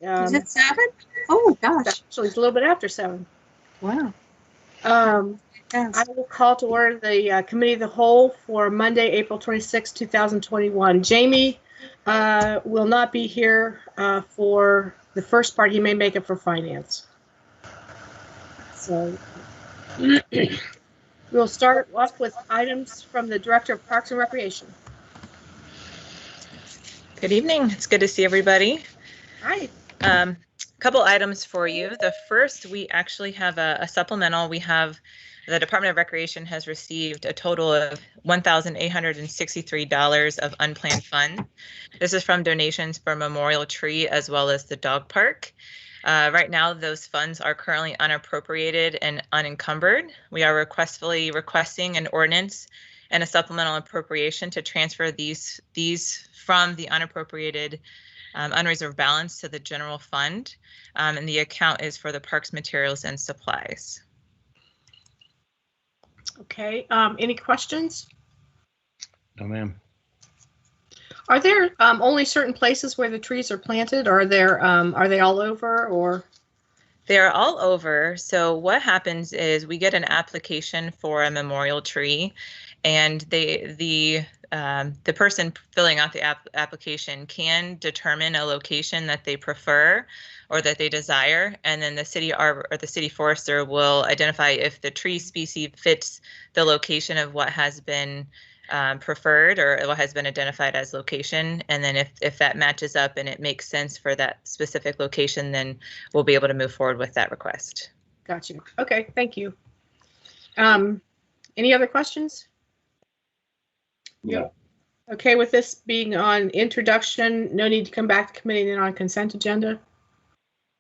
Is it 7? Oh, gosh. Actually, it's a little bit after 7. Wow. I will call to order the Committee of the Whole for Monday, April 26, 2021. Jamie will not be here for the first part. He may make it for finance. So we'll start off with items from the Director of Parks and Recreation. Good evening. It's good to see everybody. Hi. A couple items for you. The first, we actually have a supplemental. We have the Department of Recreation has received a total of $1,863 of unplanned funds. This is from donations for Memorial Tree as well as the dog park. Right now, those funds are currently unappropriated and unencumbered. We are requesting an ordinance and a supplemental appropriation to transfer these from the unappropriated unreserved balance to the general fund, and the account is for the parks materials and supplies. Okay, any questions? No, ma'am. Are there only certain places where the trees are planted, or are they all over, or? They're all over. So what happens is we get an application for a memorial tree, and the person filling out the application can determine a location that they prefer or that they desire, and then the city the city forester will identify if the tree species fits the location of what has been preferred or what has been identified as location, and then if that matches up and it makes sense for that specific location, then we'll be able to move forward with that request. Gotcha. Okay, thank you. Any other questions? Yeah. Okay, with this being on introduction, no need to come back to committee and then on consent agenda.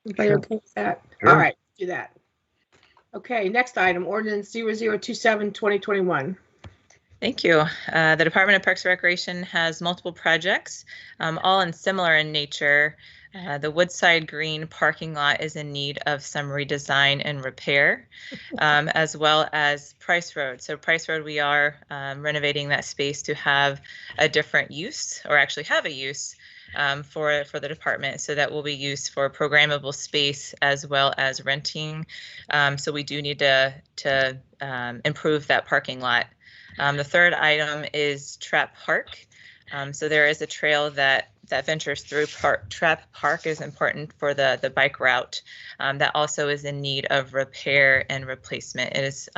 Everybody okay with that? Sure. All right, do that. Okay, next item, ordinance 0027/2021. Thank you. The Department of Parks and Recreation has multiple projects, all similar in nature. The Woodside Green parking lot is in need of some redesign and repair, as well as Price Road. So Price Road, we are renovating that space to have a different use, or actually have a use for the department. So that will be used for programmable space as well as renting. So we do need to improve that parking lot. The third item is Trap Park. So there is a trail that ventures through Trap Park is important for the bike route. That also is in need of repair and replacement. It is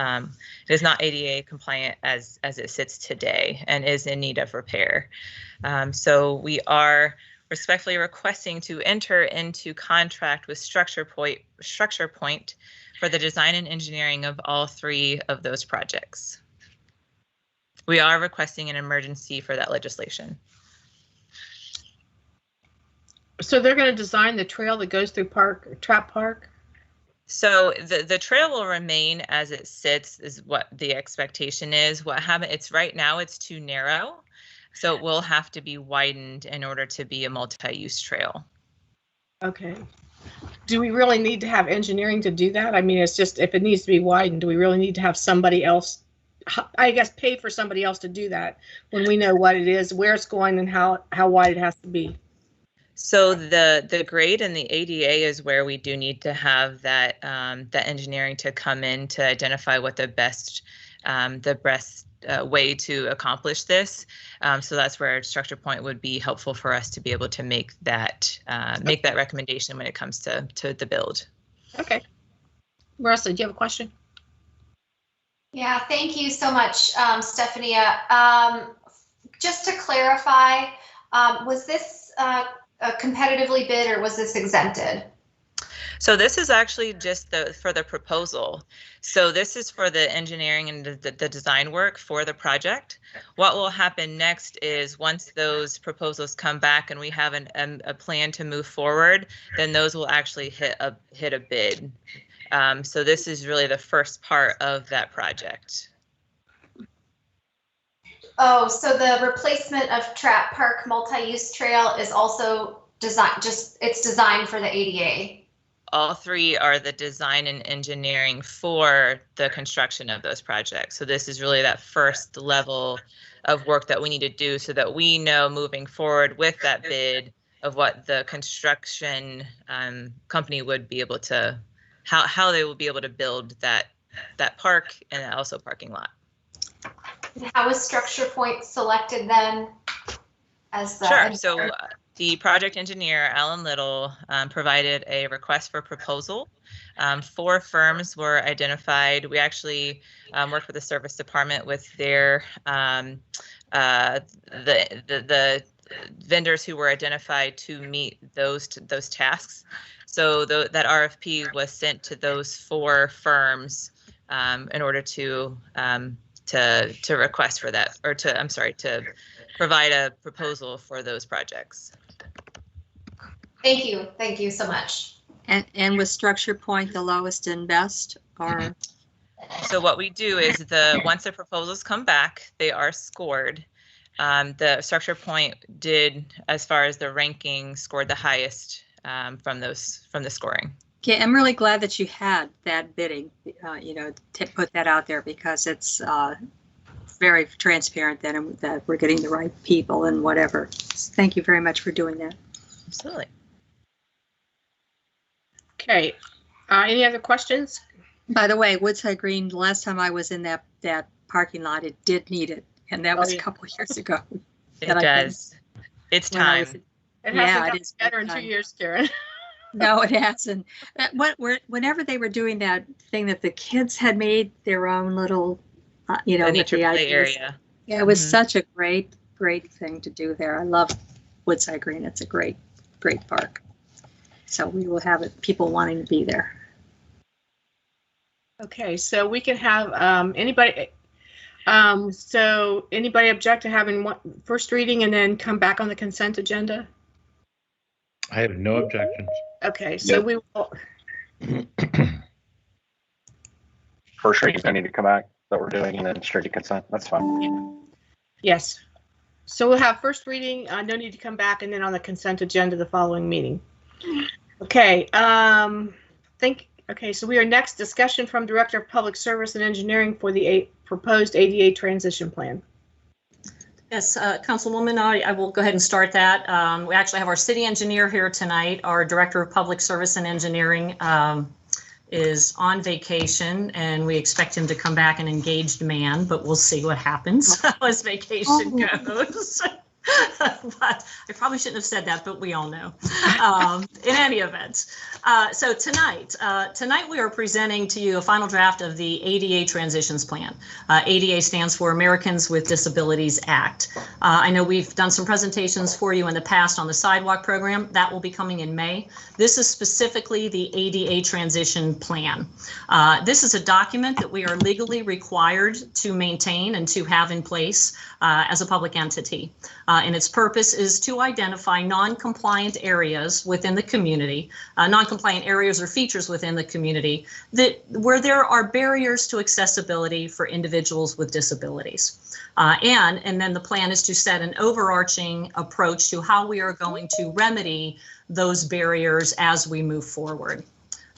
not ADA compliant as it sits today and is in need of repair. So we are respectfully requesting to enter into contract with Structure Point for the design and engineering of all 3 of those projects. We are requesting an emergency for that legislation. So they're going to design the trail that goes through Trap Park? So the trail will remain as it sits is what the expectation is. What happened, right now it's too narrow. So it will have to be widened in order to be a multi-use trail. Okay. Do we really need to have engineering to do that? I mean, it's just, if it needs to be widened, do we really need to have somebody else, I guess, pay for somebody else to do that when we know what it is, where it's going, and how wide it has to be? So the grade and the ADA is where we do need to have that engineering to come in to identify what the best way to accomplish this. So that's where Structure Point would be helpful for us to be able to make that recommendation when it comes to the build. Okay. Marissa, do you have a question? Yeah, thank you so much, Stephania. Just to clarify, was this competitively bid or was this exempted? So this is actually just for the proposal. So this is for the engineering and the design work for the project. What will happen next is once those proposals come back and we have a plan to move forward, then those will actually hit a bid. So this is really the first part of that project. Oh, so the replacement of Trap Park multi-use trail is also designed for the ADA. All 3 are the design and engineering for the construction of those projects. So this is really that first level of work that we need to do so that we know moving forward with that bid what the construction company would be able to, how they will be able to build that park and also parking lot. How was Structure Point selected then as the? Sure. So the project engineer, Alan Little, provided a request for proposal. 4 firms were identified. We actually worked with the service department with their the vendors who were identified to meet those tasks. So that RFP was sent to those 4 firms in order to request for that, or to provide a proposal for those projects. Thank you. Thank you so much. And with Structure Point, the lowest and best, or? So what we do is once the proposals come back, they are scored. The Structure Point did, as far as the ranking, scored the highest from the scoring. Okay, I'm really glad that you had that bidding, to put that out there, because it's very transparent then, that we're getting the right people and whatever. Thank you very much for doing that. Absolutely. Okay. Any other questions? By the way, Woodside Green, the last time I was in that parking lot, it did need it. And that was a couple of years ago. It does. It's time. It hasn't gotten better in 2 years, Karen. No, it hasn't. Whenever they were doing that thing that the kids had made their own little, the nature play area. Yeah, it was such a great thing to do there. I love Woodside Green. It's a great park. So we will have people wanting to be there. Okay, so we can have anybody. So anybody object to having first reading and then come back on the consent agenda? I have no objections. Okay, so we will. First reading's gonna need to come back that we're doing, and then straight to consent. That's fine. Yes. So we'll have first reading, no need to come back, and then on the consent agenda the following meeting. Okay. Okay, so we are next discussion from Director of Public Service and Engineering for the proposed ADA transition plan. Yes, Councilwoman, I will go ahead and start that. We actually have our city engineer here tonight. Our Director of Public Service and Engineering is on vacation, and we expect him to come back an engaged man, but we'll see what happens how his vacation goes. But I probably shouldn't have said that, but we all know. In any event, so tonight we are presenting to you a final draft of the ADA Transitions Plan. ADA stands for Americans with Disabilities Act. I know we've done some presentations for you in the past on the sidewalk program. That will be coming in May. This is specifically the ADA Transition Plan. This is a document that we are legally required to maintain and to have in place as a public entity. And its purpose is to identify non-compliant areas within the community, non-compliant areas or features within the community where there are barriers to accessibility for individuals with disabilities. And then the plan is to set an overarching approach to how we are going to remedy those barriers as we move forward.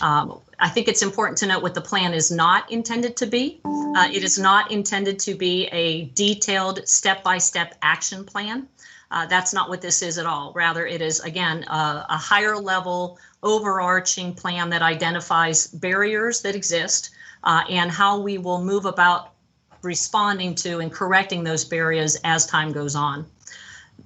I think it's important to note what the plan is not intended to be. It is not intended to be a detailed step-by-step action plan. That's not what this is at all. Rather, it is, again, a higher level overarching plan that identifies barriers that exist and how we will move about responding to and correcting those barriers as time goes on.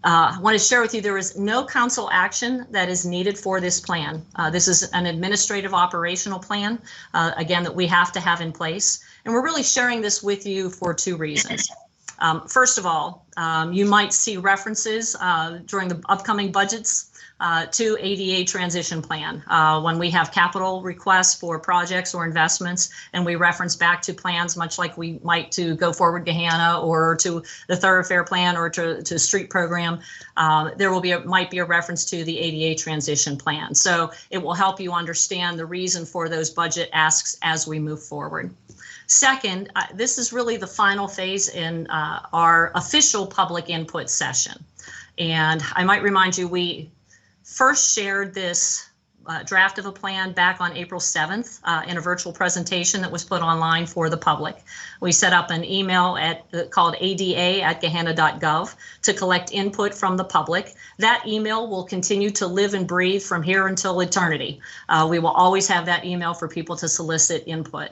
I want to share with you there is no council action that is needed for this plan. This is an administrative operational plan, again, that we have to have in place. And we're really sharing this with you for 2 reasons. First of all, you might see references during the upcoming budgets to ADA transition plan when we have capital requests for projects or investments, and we reference back to plans much like we might to Go Forward Gahanna or to the Thoroughfare Plan or to street program. There will be might be a reference to the ADA transition plan. So it will help you understand the reason for those budget asks as we move forward. Second, this is really the final phase in our official public input session. And I might remind you, we first shared this draft of a plan back on April 7th in a virtual presentation that was put online for the public. We set up an email called ada@gahanna.gov to collect input from the public. That email will continue to live and breathe from here until eternity. We will always have that email for people to solicit input.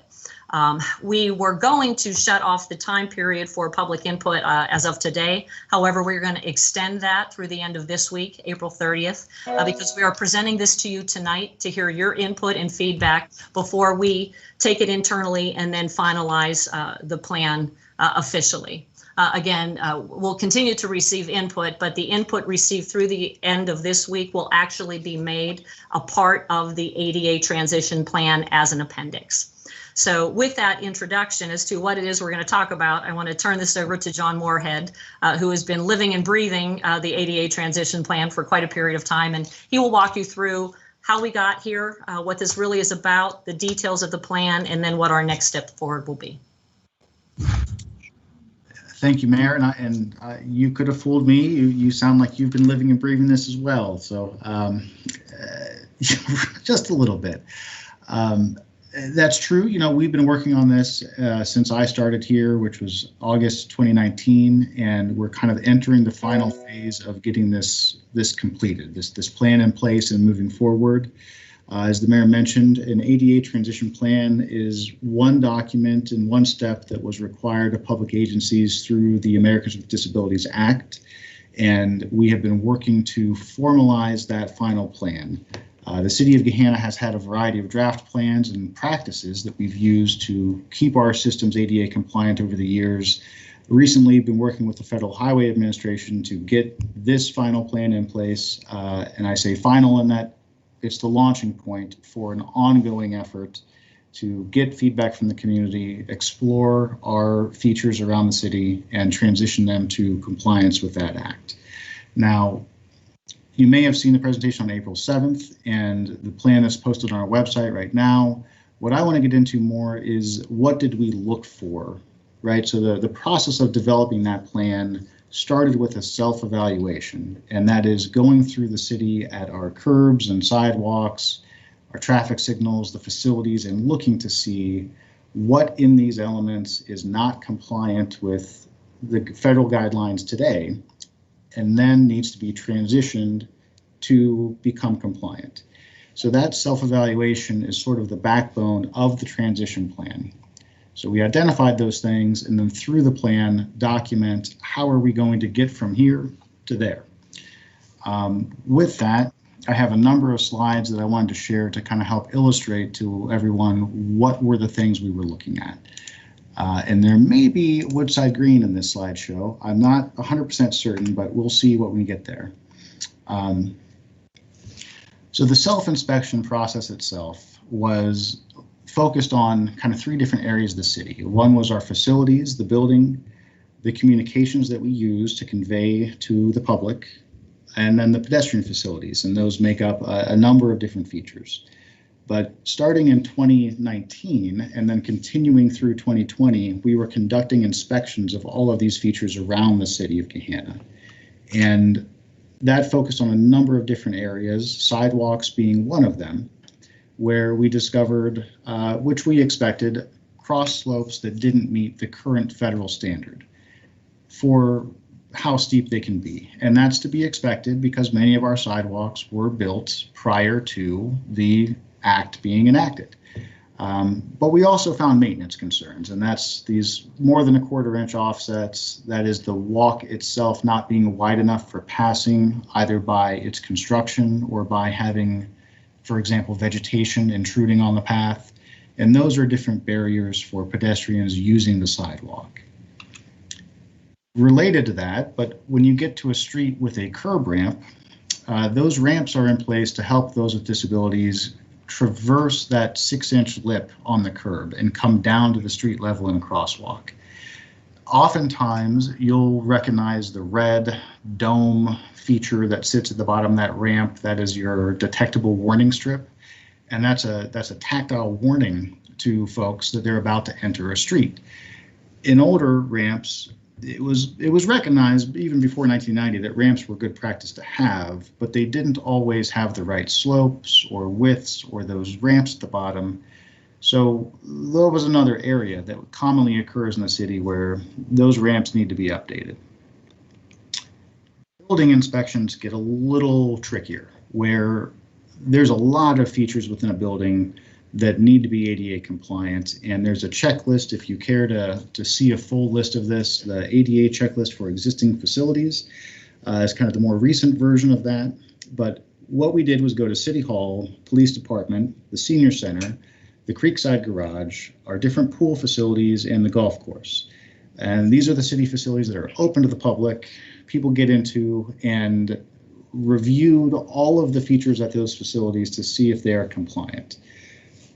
We were going to shut off the time period for public input as of today. However, we're going to extend that through the end of this week, April 30th, because we are presenting this to you tonight to hear your input and feedback before we take it internally and then finalize the plan officially. Again, we'll continue to receive input, but the input received through the end of this week will actually be made a part of the ADA transition plan as an appendix. So with that introduction as to what it is we're going to talk about, I want to turn this over to John Moorhead, who has been living and breathing the ADA transition plan for quite a period of time, and he will walk you through how we got here, what this really is about, the details of the plan, and then what our next step forward will be. Thank you, Mayor, and you could have fooled me. You sound like you've been living and breathing this as well, so just a little bit. That's true. You know, we've been working on this since I started here, which was August 2019, and we're kind of entering the final phase of getting this completed, this plan in place and moving forward. As the mayor mentioned, an ADA transition plan is one document and one step that was required of public agencies through the Americans with Disabilities Act, and we have been working to formalize that final plan. The City of Gahanna has had a variety of draft plans and practices that we've used to keep our systems ADA compliant over the years. Recently, been working with the Federal Highway Administration to get this final plan in place, and I say final in that it's the launching point for an ongoing effort to get feedback from the community, explore our features around the city, and transition them to compliance with that act. Now, you may have seen the presentation on April 7th, and the plan is posted on our website right now. What I want to get into more is what did we look for, right? So the process of developing that plan started with a self-evaluation, and that is going through the city at our curbs and sidewalks, our traffic signals, the facilities, and looking to see what in these elements is not compliant with the federal guidelines today, and then needs to be transitioned to become compliant. So that self-evaluation is sort of the backbone of the transition plan. So we identified those things, and then through the plan, document how are we going to get from here to there. With that, I have a number of slides that I wanted to share to kind of help illustrate to everyone what were the things we were looking at. And there may be Woodside Green in this slideshow. I'm not 100% certain, but we'll see what we get there. So the self-inspection process itself was focused on kind of three different areas of the city. One was our facilities, the building, the communications that we use to convey to the public, and then the pedestrian facilities, and those make up a number of different features. But starting in 2019 and then continuing through 2020, we were conducting inspections of all of these features around the city of Gahanna. And that focused on a number of different areas, sidewalks being one of them, where we discovered, which we expected, cross slopes that didn't meet the current federal standard for how steep they can be. And that's to be expected because many of our sidewalks were built prior to the act being enacted. But we also found maintenance concerns, and that's these more than a 1/4 inch offsets. That is the walk itself not being wide enough for passing, either by its construction or by having, for example, vegetation intruding on the path. And those are different barriers for pedestrians using the sidewalk. Related to that, but when you get to a street with a curb ramp, those ramps are in place to help those with disabilities traverse that 6-inch lip on the curb and come down to the street level in a crosswalk. Oftentimes, you'll recognize the red dome feature that sits at the bottom of that ramp. That is your detectable warning strip, and that's a tactile warning to folks that they're about to enter a street. In older ramps, it was recognized even before 1990 that ramps were good practice to have, but they didn't always have the right slopes or widths or those ramps at the bottom. So there was another area that commonly occurs in the city where those ramps need to be updated. Building inspections get a little trickier, where there's a lot of features within a building that need to be ADA compliant, and there's a checklist. If you care to see a full list of this, the ADA checklist for existing facilities is kind of the more recent version of that. But what we did was go to City Hall, Police Department, the Senior Center, the Creekside Garage, our different pool facilities, and the golf course. And these are the city facilities that are open to the public. People get into and reviewed all of the features at those facilities to see if they are compliant.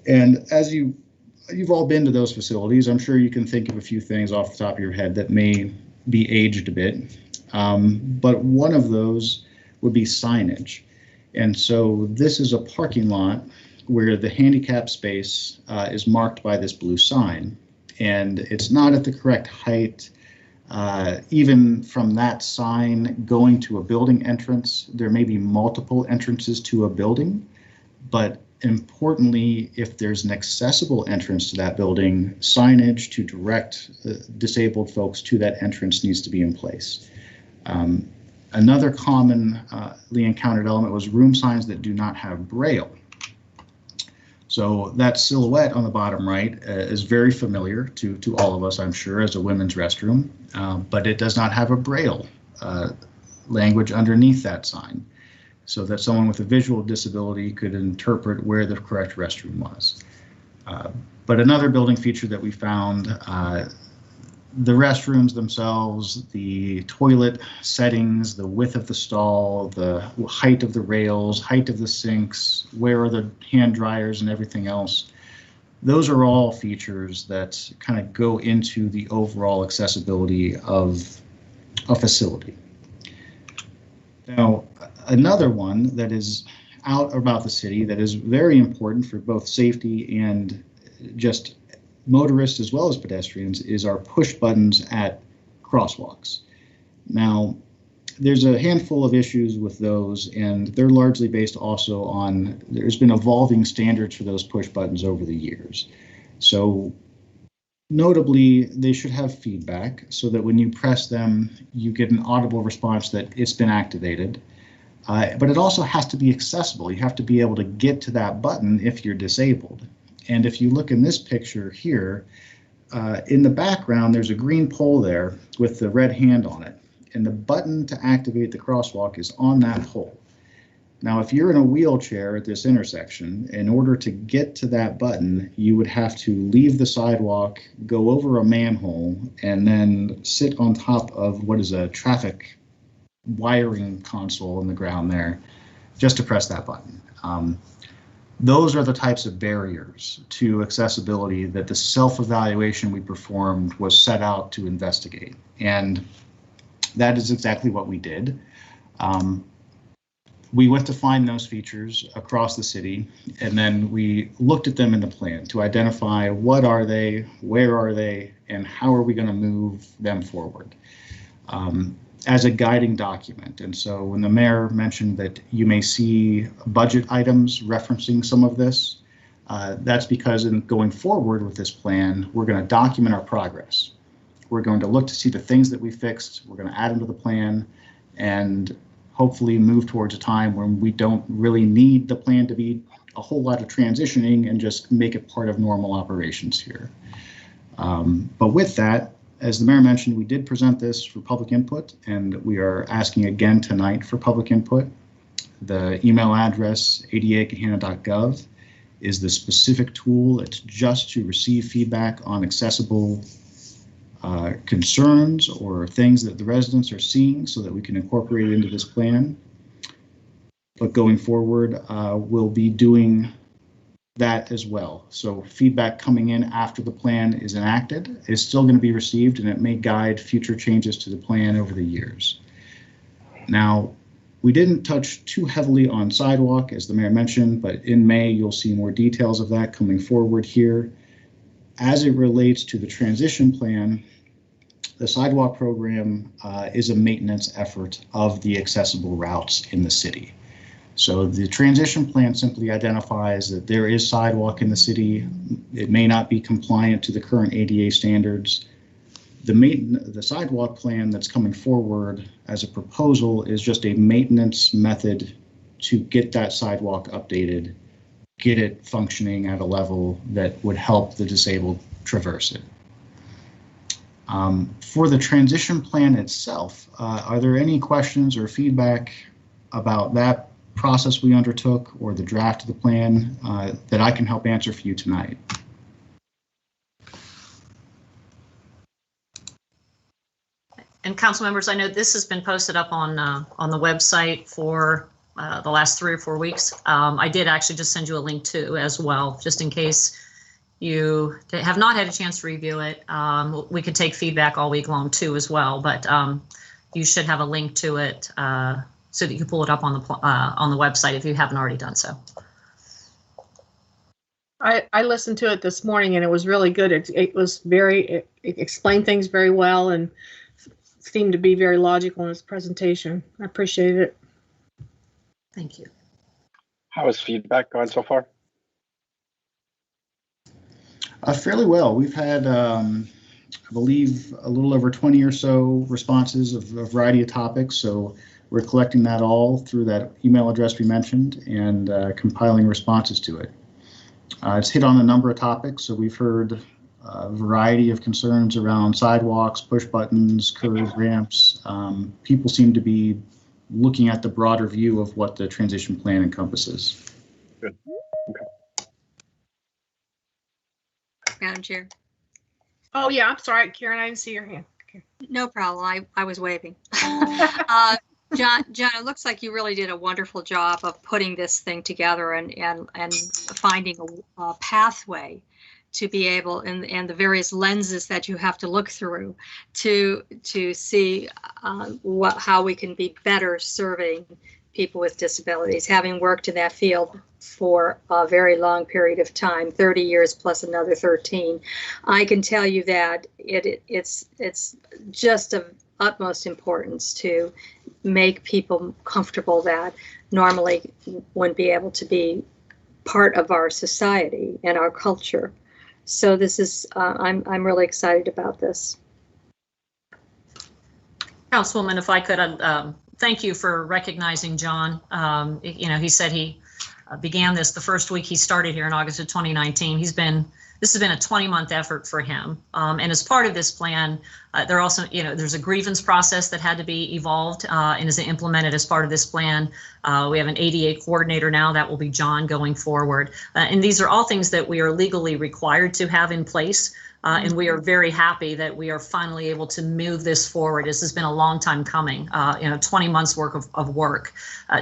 And as you've all been to those facilities, I'm sure you can think of a few things off the top of your head that may be aged a bit. But one of those would be signage. And so this is a parking lot where the handicap space is marked by this blue sign, and it's not at the correct height. Even from that sign going to a building entrance, there may be multiple entrances to a building, but importantly, if there's an accessible entrance to that building, signage to direct disabled folks to that entrance needs to be in place. Another commonly encountered element was room signs that do not have braille. So that silhouette on the bottom right is very familiar to all of us, I'm sure, as a women's restroom, but it does not have a braille language underneath that sign, so that someone with a visual disability could interpret where the correct restroom was. But another building feature that we found, the restrooms themselves, the toilet settings, the width of the stall, the height of the rails, height of the sinks, where are the hand dryers and everything else. Those are all features that kind of go into the overall accessibility of a facility. Now, another one that is out about the city that is very important for both safety and just motorists as well as pedestrians is our push buttons at crosswalks. Now, there's a handful of issues with those, and they're largely based also on, there's been evolving standards for those push buttons over the years. So notably, they should have feedback so that when you press them, you get an audible response that it's been activated. But it also has to be accessible. You have to be able to get to that button if you're disabled. And if you look in this picture here, in the background, there's a green pole there with the red hand on it. And the button to activate the crosswalk is on that pole. Now, if you're in a wheelchair at this intersection, in order to get to that button, you would have to leave the sidewalk, go over a manhole, and then sit on top of what is a traffic wiring console in the ground there just to press that button. Those are the types of barriers to accessibility that the self-evaluation we performed was set out to investigate. And that is exactly what we did. We went to find those features across the city, and then we looked at them in the plan to identify what are they, where are they, and how are we going to move them forward as a guiding document. And so when the mayor mentioned that you may see budget items referencing some of this, that's because in going forward with this plan, we're going to document our progress. We're going to look to see the things that we fixed. We're going to add them to the plan and hopefully move towards a time when we don't really need the plan to be a whole lot of transitioning and just make it part of normal operations here. But with that, as the mayor mentioned, we did present this for public input, and we are asking again tonight for public input. The email address, ada@gahanna.gov, is the specific tool. It's just to receive feedback on accessible concerns or things that the residents are seeing so that we can incorporate it into this plan. But going forward, we'll be doing that as well. So feedback coming in after the plan is enacted is still going to be received, and it may guide future changes to the plan over the years. Now, we didn't touch too heavily on sidewalk, as the mayor mentioned, but in May, you'll see more details of that coming forward here. As it relates to the transition plan, the sidewalk program is a maintenance effort of the accessible routes in the city. So the transition plan simply identifies that there is sidewalk in the city. It may not be compliant to the current ADA standards. The sidewalk plan that's coming forward as a proposal is just a maintenance method to get that sidewalk updated, get it functioning at a level that would help the disabled traverse it. For the transition plan itself, are there any questions or feedback about that process we undertook or the draft of the plan that I can help answer for you tonight? And council members, I know this has been posted up on the website for the last 3 or 4 weeks. I did actually just send you a link too as well, just in case you have not had a chance to review it. We could take feedback all week long too as well, but you should have a link to it so that you can pull it up on the website if you haven't already done so. I listened to it this morning and it was really good. It was it explained things very well and seemed to be very logical in its presentation. I appreciate it. Thank you. How has feedback gone so far? Fairly well. We've had, I believe, a little over 20 or so responses of a variety of topics. So we're collecting that all through that email address we mentioned and compiling responses to it. It's hit on a number of topics. So we've heard a variety of concerns around sidewalks, push buttons, curb ramps. People seem to be looking at the broader view of what the transition plan encompasses. Good. Okay. Madam Chair. Oh yeah, I'm sorry, Karen, I didn't see your hand. Okay. No problem. I was waving. John, it looks like you really did a wonderful job of putting this thing together and finding a pathway to be able, and the various lenses that you have to look through to see how we can be better serving people with disabilities. Having worked in that field for a very long period of time, 30 years plus another 13, I can tell you that it's just of utmost importance to make people comfortable that normally wouldn't be able to be part of our society and our culture. So this is, I'm really excited about this. Councilwoman, if I could, thank you for recognizing John. You know, he said he began this the first week he started here in August of 2019. This has been a 20-month effort for him. And as part of this plan, there also, you know, there's a grievance process that had to be evolved and is implemented as part of this plan. We have an ADA coordinator now, that will be John going forward. And these are all things that we are legally required to have in place. And we are very happy that we are finally able to move this forward. This has been a long time coming, you know, 20 months work of work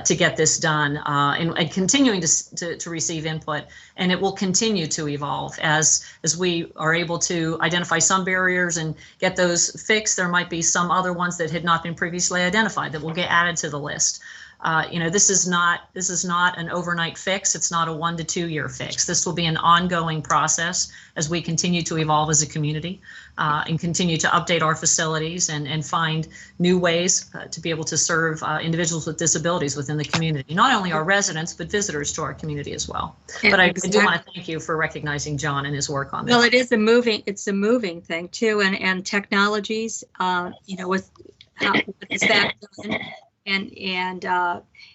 to get this done and continuing to receive input. And it will continue to evolve as we are able to identify some barriers and get those fixed. There might be some other ones that had not been previously identified that will get added to the list. You know, this is not an overnight fix. It's not a 1 to 2 year fix. This will be an ongoing process as we continue to evolve as a community and continue to update our facilities and find new ways to be able to serve individuals with disabilities within the community, not only our residents, but visitors to our community as well. But I do want to thank you for recognizing John and his work on this. Well, it's a moving thing too, and technologies, you know, with what is that done? And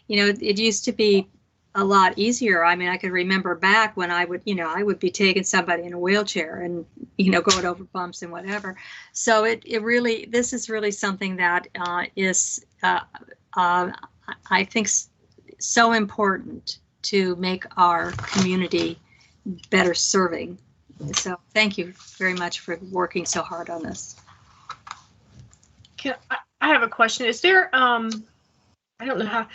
you know, it used to be a lot easier. I mean, I can remember back when I would be taking somebody in a wheelchair and, you know, going over bumps and whatever. So this is really something that is, I think, so important to make our community better serving. So thank you very much for working so hard on this. I have a question. Is there, I don't know how,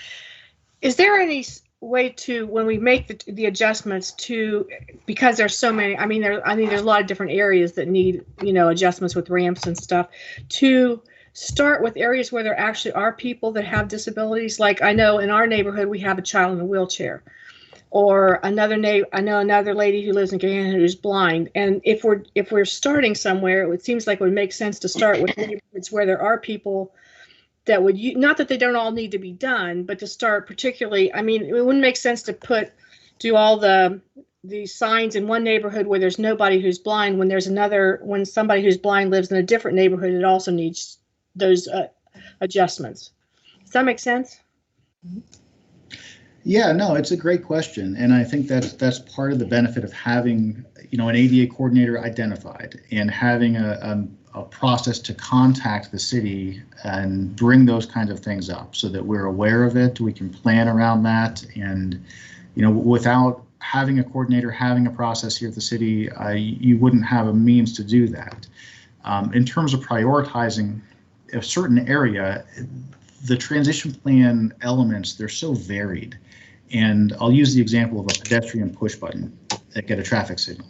is there any way to, when we make the adjustments to, because there's so many, I mean, there's a lot of different areas that need, you know, adjustments with ramps and stuff, to start with areas where there actually are people that have disabilities. Like I know in our neighborhood, we have a child in a wheelchair. or another neighbor. I know another lady who lives in Gahanna who's blind. And if we're starting somewhere, it seems like it would make sense to start with neighborhoods where there are people that would, not that they don't all need to be done, but to start particularly, I mean, it wouldn't make sense to do all the signs in one neighborhood where there's nobody who's blind, when somebody who's blind lives in a different neighborhood, it also needs those adjustments. Does that make sense? Yeah, no, it's a great question, and I think that's part of the benefit of having, you know, an ADA coordinator identified and having a process to contact the city and bring those kinds of things up so that we're aware of it. We can plan around that, and you know, without having a coordinator, having a process here at the city, you wouldn't have a means to do that. In terms of prioritizing a certain area, the transition plan elements, they're so varied. And I'll use the example of a pedestrian push button that get a traffic signal.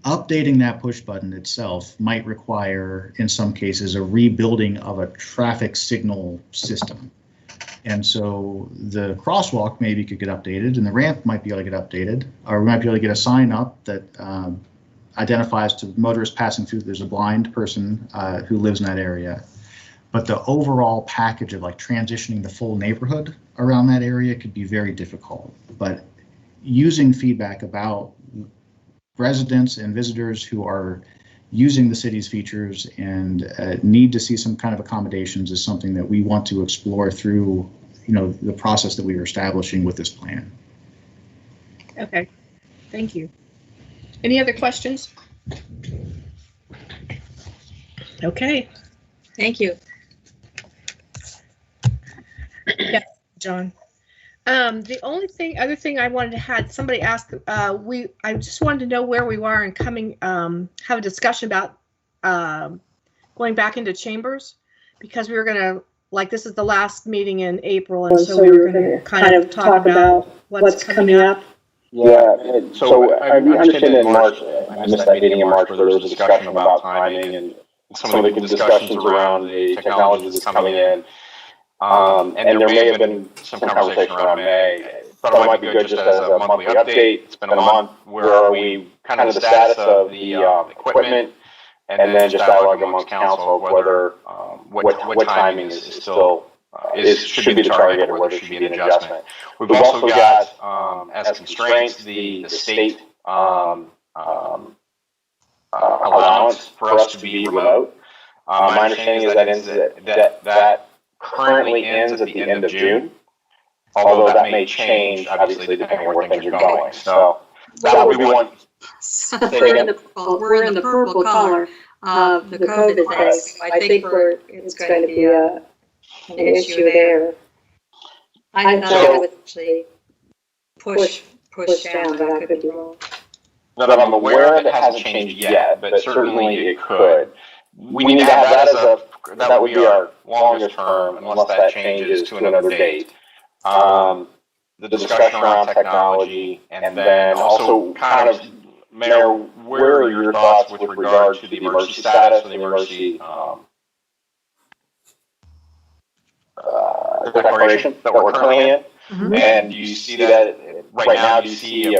Updating that push button itself might require, in some cases, a rebuilding of a traffic signal system. And so the crosswalk maybe could get updated, and the ramp might be able to get updated, or we might be able to get a sign up that identifies to motorists passing through there's a blind person who lives in that area. But the overall package of like transitioning the full neighborhood around that area could be very difficult. But using feedback about residents and visitors who are using the city's features and need to see some kind of accommodations is something that we want to explore through, you know, the process that we are establishing with this plan. Okay, thank you. Any other questions? Okay. Thank you. Yeah, John. The other thing I wanted to have somebody ask, I just wanted to know where we were in coming, have a discussion about going back into chambers, because we were gonna, like, this is the last meeting in April, and so we were gonna kind of talk about what's coming up. Yeah, so I understand in March, I missed that meeting in March where there was a discussion about timing and some of the discussions around the technology that's coming in. And there may have been some conversation around May. Thought it might be good just as a monthly update. It's been a month. Where are we? Kind of the status of the equipment, and then just dialogue amongst council of whether what timing is still should be the target or whether it should be an adjustment. We've also got as constraints the state allowance for us to be remote. My understanding is that currently ends at the end of June, although that may change, obviously, depending on where things are going. So that would be one. We're in the purple color of the COVID thing. I think it's going to be an issue there. I thought it would actually push down, but I could be wrong. That I'm aware of, it hasn't changed yet, but certainly it could. We need to have that would be our longest term unless that changes to another date. The discussion around technology, and then also kind of, Mayor, where are your thoughts with regard to the emergency status or the emergency declaration that we're currently in? Mm-hmm. And do you see that right now? Do you see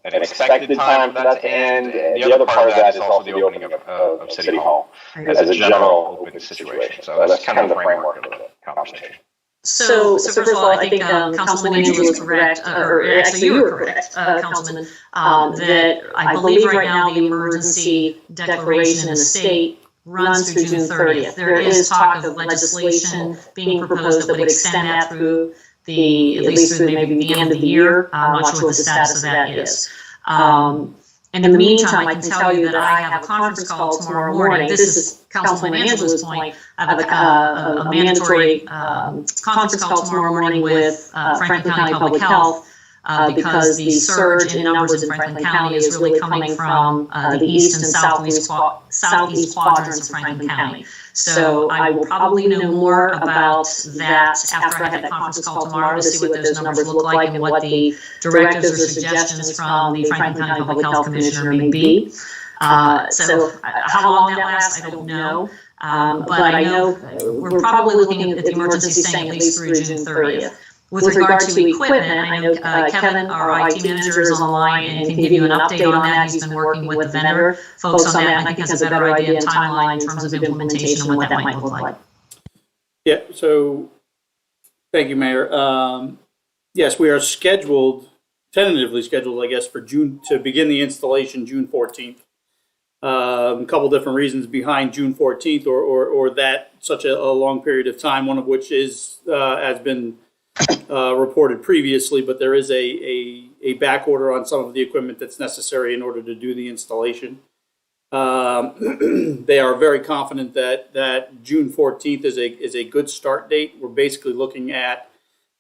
an expected time for that to end? And the other part of that is also the opening of City Hall as a general open situation. So that's kind of the framework of the conversation. So first of all, I think Councilman Angel was correct, or actually you were correct, Councilman, that I believe right now the emergency declaration in the state runs through June 30th. There is talk of legislation being proposed that would extend that through at least through maybe the end of the year. I'm not sure what the status of that is. In the meantime, I can tell you that I have a conference call tomorrow morning. This is Councilman Angela's point. I have a mandatory conference call tomorrow morning with Franklin County Public Health because the surge in numbers in Franklin County is really coming from the east and southeast quadrants of Franklin County. So I will probably know more about that after I have that conference call tomorrow to see what those numbers look like and what the directives or suggestions from the Franklin County Public Health Commissioner may be. So how long that lasts, I don't know. But I know we're probably looking at the emergency staying at least through June 30th. With regard to equipment, I know Kevin, our IT manager, is on the line and can give you an update on that. He's been working with the vendor folks on that, and I think has a better idea and timeline in terms of implementation and what that might look like. Yeah, so thank you, Mayor. Yes, we are tentatively scheduled, I guess, for June, to begin the installation June 14th. A couple different reasons behind June 14th or that such a long period of time, one of which is, has been reported previously, but there is a back order on some of the equipment that's necessary in order to do the installation. They are very confident that June 14th is a good start date. We're basically looking at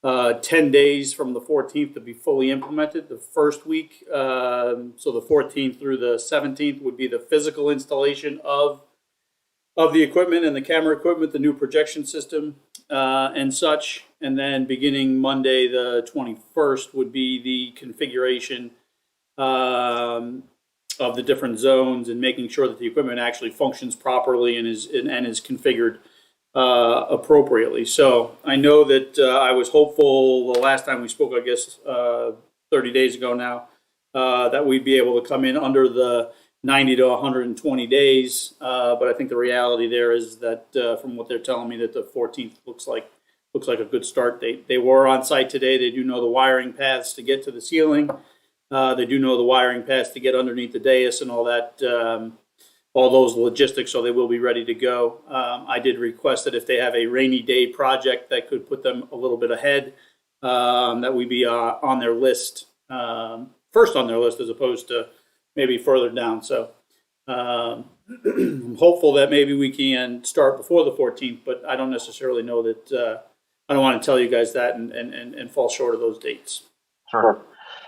10 days from the 14th to be fully implemented. The first week, so the 14th through the 17th, would be the physical installation of the equipment and the camera equipment, the new projection system and such. And then beginning Monday, the 21st, would be the configuration of the different zones and making sure that the equipment actually functions properly and is configured appropriately. So I know that I was hopeful the last time we spoke, I guess 30 days ago now, that we'd be able to come in under the 90 to 120 days. But I think the reality there is that from what they're telling me, that the 14th looks like a good start date. They were on site today. They do know the wiring paths to get to the ceiling. They do know the wiring paths to get underneath the dais and all that, all those logistics, so they will be ready to go. I did request that if they have a rainy day project that could put them a little bit ahead, that we be on their list, first on their list as opposed to maybe further down. So I'm hopeful that maybe we can start before the 14th, but I don't necessarily know that. I don't want to tell you guys that and fall short of those dates. Sure.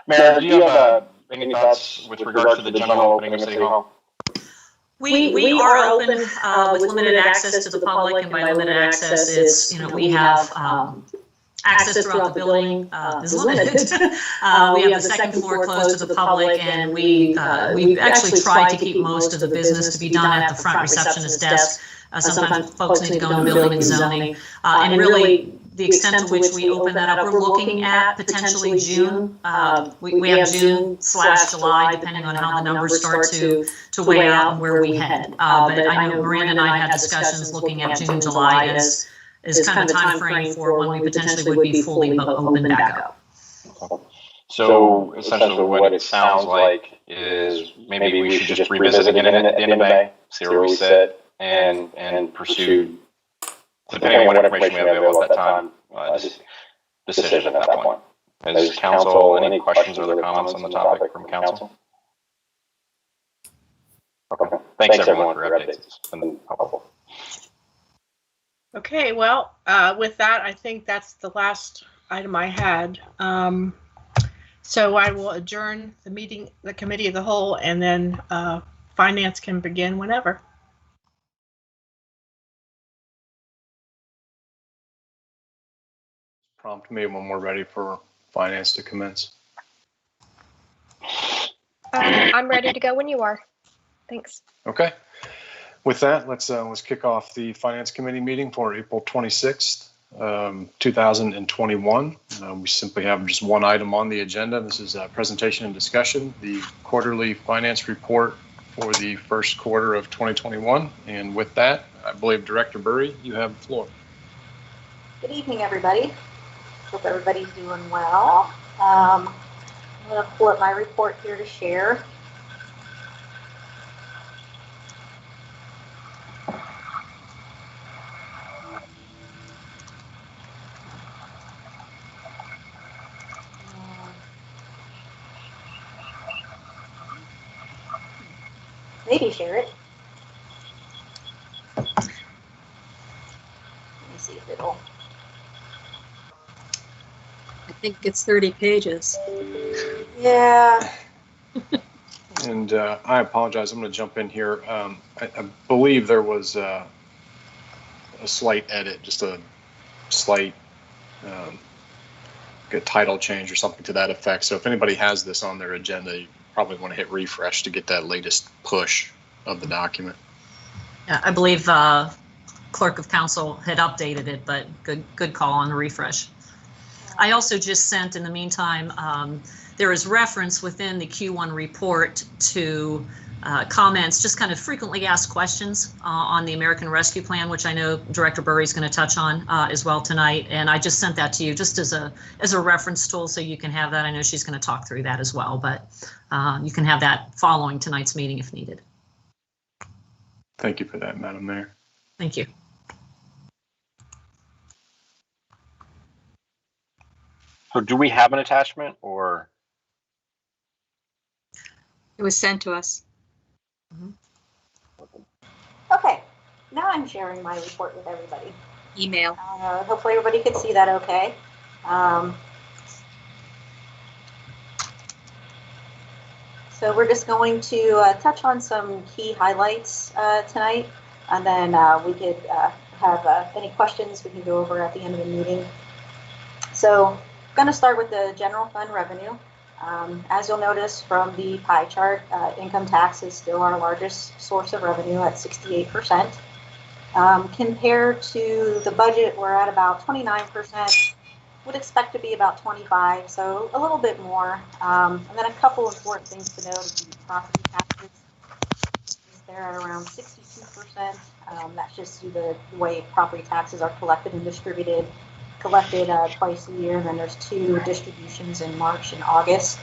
Mayor, do you have any thoughts with regard to the general opening of City Hall? We are open with limited access to the public, and by limited access, it's, we have access throughout the building is limited. We have the second floor closed to the public, and we actually tried to keep most of the business to be done at the front receptionist desk. Sometimes folks need to go into building and zoning, and really the extent to which we open that up, we're looking at potentially June. We have June/July, depending on how the numbers start to weigh out and where we head. But I know Miranda and I had discussions looking at June, July as kind of a time frame for when we potentially would be fully open back up. So essentially what it sounds like is maybe we should just revisit again at the end of May, see where we sit, and pursue, depending on what information we have available at that time, decision at that point. Is council, any questions or other comments on the topic from council? Okay. Thanks everyone for your updates. It's been helpful. Okay, well, with that, I think that's the last item I had. So I will adjourn the meeting, the committee of the whole, and then finance can begin whenever. Prompt me when we're ready for finance to commence. I'm ready to go when you are. Thanks. Okay. With that, let's kick off the Finance Committee meeting for April 26th, 2021. We simply have just one item on the agenda. This is a presentation and discussion, the quarterly finance report for the first quarter of 2021. And with that, I believe Director Burry, you have the floor. Good evening, everybody. Hope everybody's doing well. I'm going to pull up my report here to share. Maybe share it. Let me see if it'll. I think it's 30 pages. Yeah. And I apologize, I'm going to jump in here. I believe there was a slight edit, just a slight a title change or something to that effect. So if anybody has this on their agenda, you probably want to hit refresh to get that latest push of the document. Yeah, I believe Clerk of Council had updated it, but good call on the refresh. I also just sent, in the meantime, there is reference within the Q1 report to comments, just kind of frequently asked questions on the American Rescue Plan, which I know Director Burry is going to touch on as well tonight. And I just sent that to you just as a reference tool, so you can have that. I know she's going to talk through that as well, but you can have that following tonight's meeting if needed. Thank you for that, Madam Mayor. Thank you. So do we have an attachment, or? It was sent to us. Okay, now I'm sharing my report with everybody. Email. Hopefully everybody could see that okay. So we're just going to touch on some key highlights tonight, and then we could have any questions we can go over at the end of the meeting. So I'm going to start with the general fund revenue. As you'll notice from the pie chart, income tax is still our largest source of revenue at 68%. Compared to the budget, we're at about 29%. Would expect to be about 25%, so a little bit more. And then a couple of important things to note: the property taxes, they're at around 62%. That's just due to the way property taxes are collected and distributed. Collected twice a year, and then there's 2 distributions in March and August.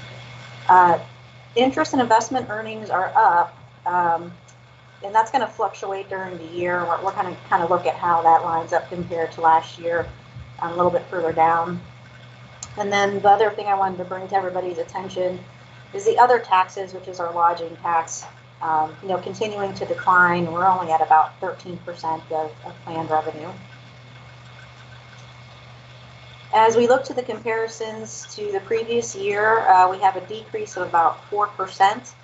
Interest and investment earnings are up, and that's going to fluctuate during the year. We're going to kind of look at how that lines up compared to last year, a little bit further down. And then the other thing I wanted to bring to everybody's attention is the other taxes, which is our lodging tax, continuing to decline. We're only at about 13% of planned revenue. As we look to the comparisons to the previous year, we have a decrease of about 4%.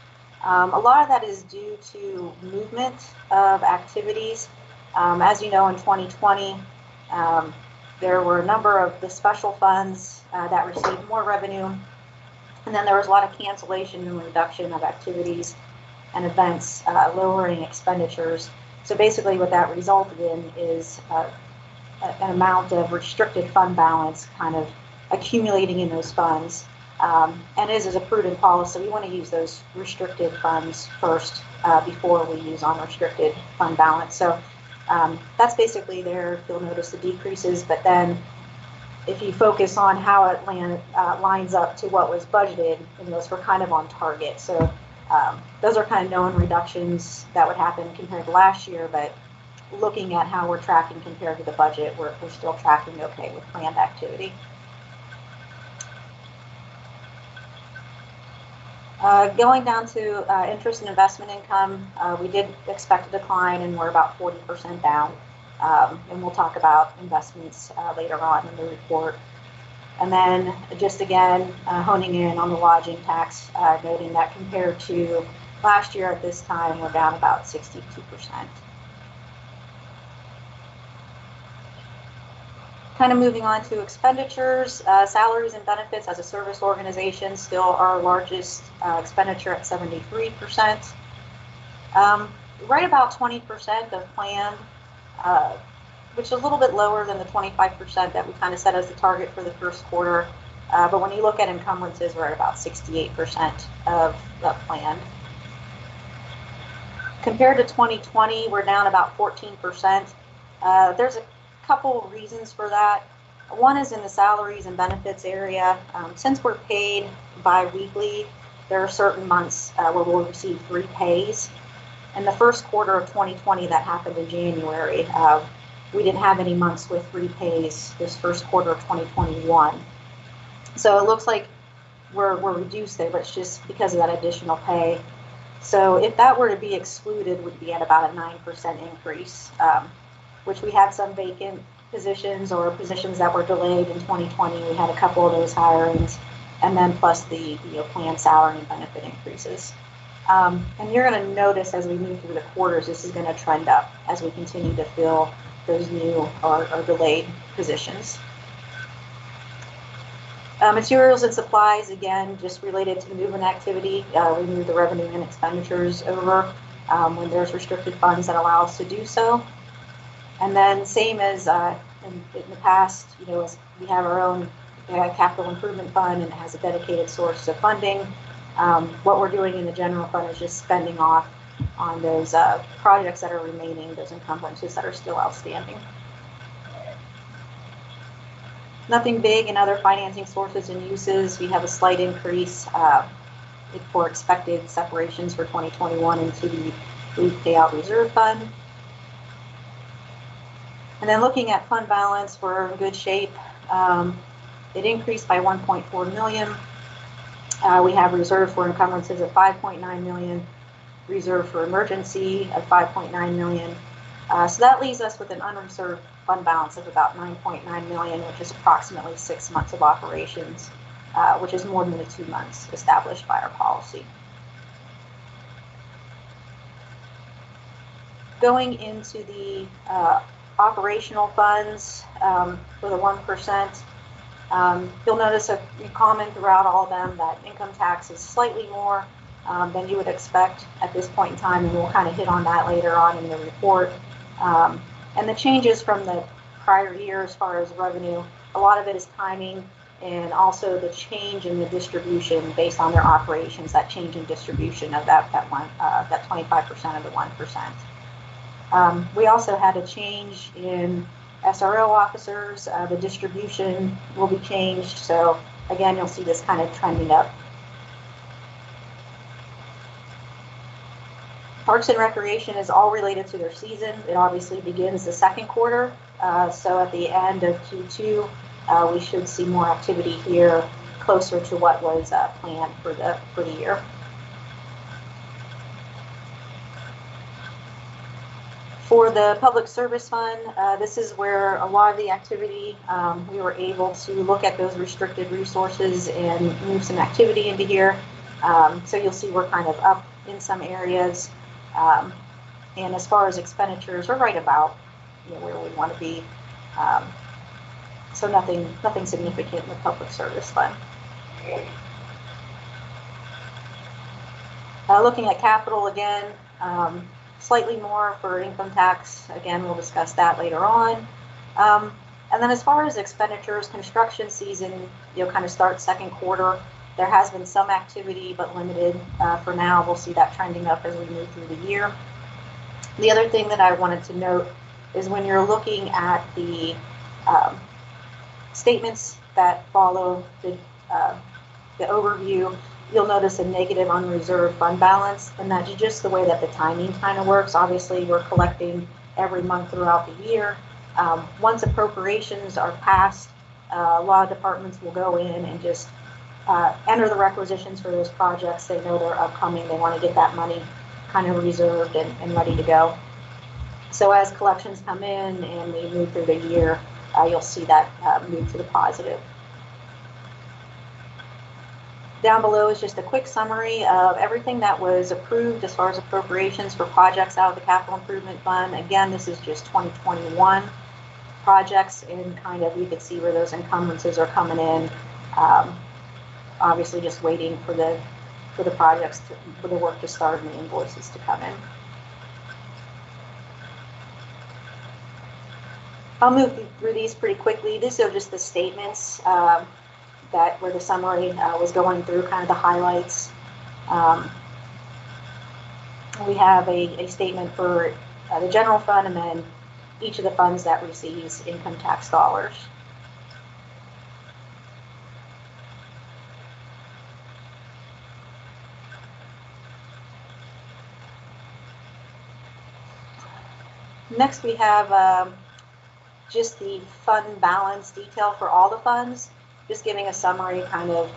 A lot of that is due to movement of activities. As you know, in 2020, there were a number of the special funds that received more revenue, and then there was a lot of cancellation and reduction of activities and events, lowering expenditures. So basically what that resulted in is an amount of restricted fund balance kind of accumulating in those funds. And as a prudent policy, we want to use those restricted funds first before we use unrestricted fund balance. So that's basically there. You'll notice the decreases, but then if you focus on how it lines up to what was budgeted, and those were kind of on target. So those are kind of known reductions that would happen compared to last year, but looking at how we're tracking compared to the budget, we're still tracking okay with planned activity. Going down to interest and investment income, we did expect a decline, and we're about 40% down. And we'll talk about investments later on in the report. And then just again, honing in on the lodging tax, noting that compared to last year at this time, we're down about 62%. Kind of moving on to expenditures, salaries and benefits as a service organization, still our largest expenditure at 73%. Right about 20% of planned, which is a little bit lower than the 25% that we kind of set as the target for the first quarter. But when you look at encumbrances, we're at about 68% of planned. Compared to 2020, we're down about 14%. There's a couple reasons for that. One is in the salaries and benefits area. Since we're paid bi-weekly, there are certain months where we'll receive 3 pays. In the first quarter of 2020, that happened in January. We didn't have any months with 3 pays this first quarter of 2021. So it looks like we're reduced there, but it's just because of that additional pay. So if that were to be excluded, we'd be at about a 9% increase. Which we had some vacant positions or positions that were delayed in 2020. We had a couple of those hirings, and then plus the planned salary and benefit increases. And you're going to notice as we move through the quarters, this is going to trend up as we continue to fill those new or delayed positions. Materials and supplies, again, just related to movement activity. We move the revenue and expenditures over when there's restricted funds that allow us to do so. And then same as in the past, as we have our own capital improvement fund, and it has a dedicated source of funding. What we're doing in the general fund is just spending off on those projects that are remaining, those encumbrances that are still outstanding. Nothing big in other financing sources and uses. We have a slight increase for expected separations for 2021 into the leave payout reserve fund. And then looking at fund balance, we're in good shape. It increased by 1.4 million. We have reserve for encumbrances of 5.9 million, reserve for emergency of 5.9 million. So that leaves us with an unreserved fund balance of about 9.9 million, which is approximately 6 months of operations, which is more than the 2 months established by our policy. Going into the operational funds for the 1%, you'll notice a common throughout all of them that income tax is slightly more than you would expect at this point in time, and we'll kind of hit on that later on in the report. And the changes from the prior year as far as revenue, a lot of it is timing, and also the change in the distribution based on their operations, that change in distribution of that 25% of the 1%. We also had a change in SRO officers. The distribution will be changed. So again, you'll see this kind of trending up. Parks and Recreation is all related to their season. It obviously begins the second quarter. So at the end of Q2, we should see more activity here closer to what was planned for the year. For the Public Service Fund, this is where a lot of the activity, we were able to look at those restricted resources and move some activity into here. So you'll see we're kind of up in some areas. And as far as expenditures, we're right about where we want to be. So nothing significant in the Public Service Fund. Looking at capital again, slightly more for income tax. Again, we'll discuss that later on. And then as far as expenditures, construction season, kind of start second quarter. There has been some activity, but limited for now. We'll see that trending up as we move through the year. The other thing that I wanted to note is when you're looking at the statements that follow the overview, you'll notice a negative unreserved fund balance, and that's just the way that the timing kind of works. Obviously, we're collecting every month throughout the year. Once appropriations are passed, a lot of departments will go in and just enter the requisitions for those projects. They know they're upcoming. They want to get that money kind of reserved and ready to go. So as collections come in and we move through the year, you'll see that move to the positive. Down below is just a quick summary of everything that was approved as far as appropriations for projects out of the Capital Improvement Fund. Again, this is just 2021 projects, and kind of you can see where those encumbrances are coming in. Obviously, just waiting for the projects, for the work to start and the invoices to come in. I'll move through these pretty quickly. These are just the statements that where the summary was going through, kind of the highlights. We have a statement for the general fund, and then each of the funds that receives income tax dollars. Next, we have just the fund balance detail for all the funds, just giving a summary kind of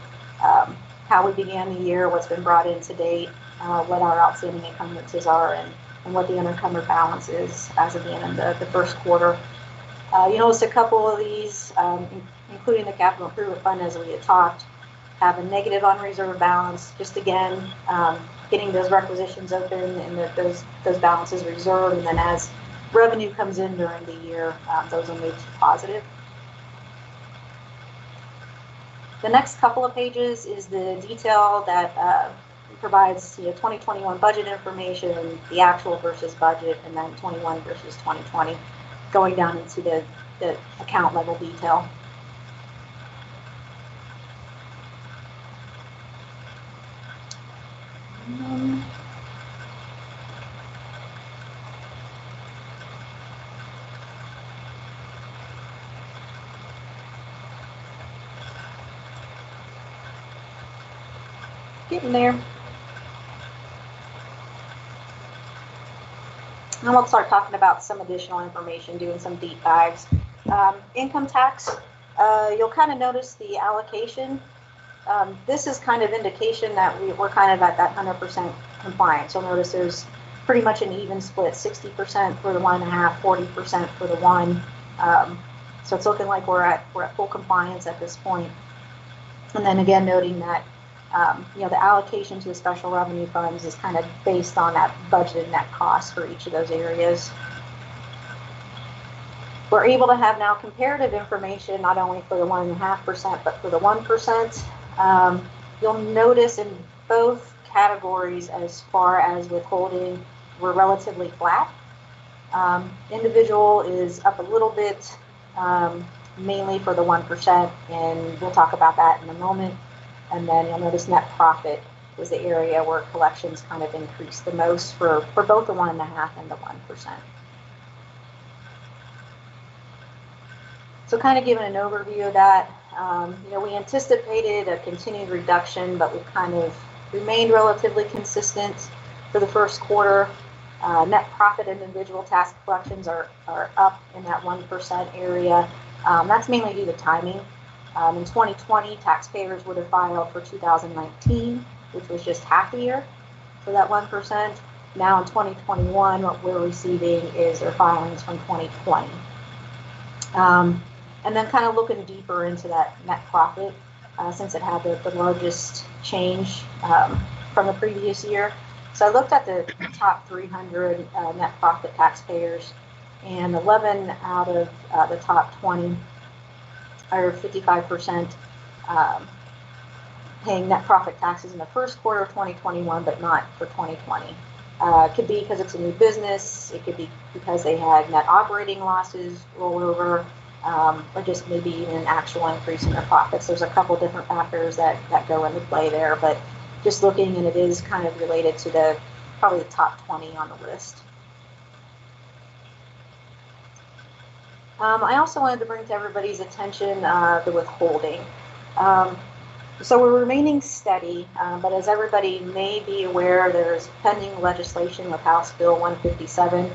how we began the year, what's been brought in to date, what our outstanding encumbrances are, and what the unencumbered balance is as of the end of the first quarter. You notice a couple of these, including the Capital Improvement Fund, as we had talked, have a negative unreserved balance. Just again, getting those requisitions open and those balances reserved, and then as revenue comes in during the year, those will move to positive. The next couple of pages is the detail that provides 2021 budget information, the actual versus budget, and then 21 versus 2020, going down into the account level detail. Getting there. And we'll start talking about some additional information, doing some deep dives. Income tax, you'll kind of notice the allocation. This is kind of indication that we're kind of at that 100% compliance. You'll notice there's pretty much an even split, 60% for the 1.5, 40% for the 1. So it's looking like we're at full compliance at this point. And then again, noting that the allocation to the special revenue funds is kind of based on that budgeted net cost for each of those areas. We're able to have now comparative information, not only for the 1.5%, but for the 1%. You'll notice in both categories, as far as withholding, we're relatively flat. Individual is up a little bit, mainly for the 1%, and we'll talk about that in a moment. And then you'll notice net profit was the area where collections kind of increased the most for both the 1.5 and the 1%. So kind of giving an overview of that, we anticipated a continued reduction, but we've kind of remained relatively consistent for the first quarter. Net profit individual tax collections are up in that 1% area. That's mainly due to timing. In 2020, taxpayers would have filed for 2019, which was just half a year for that 1%. Now in 2021, what we're receiving is their filings from 2020. And then kind of looking deeper into that net profit, since it had the largest change from the previous year. So I looked at the top 300 net profit taxpayers, and 11 out of the top 20 are 55% paying net profit taxes in the first quarter of 2021, but not for 2020. It could be because it's a new business. It could be because they had net operating losses roll over, or just maybe even an actual increase in their profits. There's a couple different factors that go into play there, but just looking, and it is kind of related to probably the top 20 on the list. I also wanted to bring to everybody's attention the withholding. So we're remaining steady, but as everybody may be aware, there's pending legislation with House Bill 157.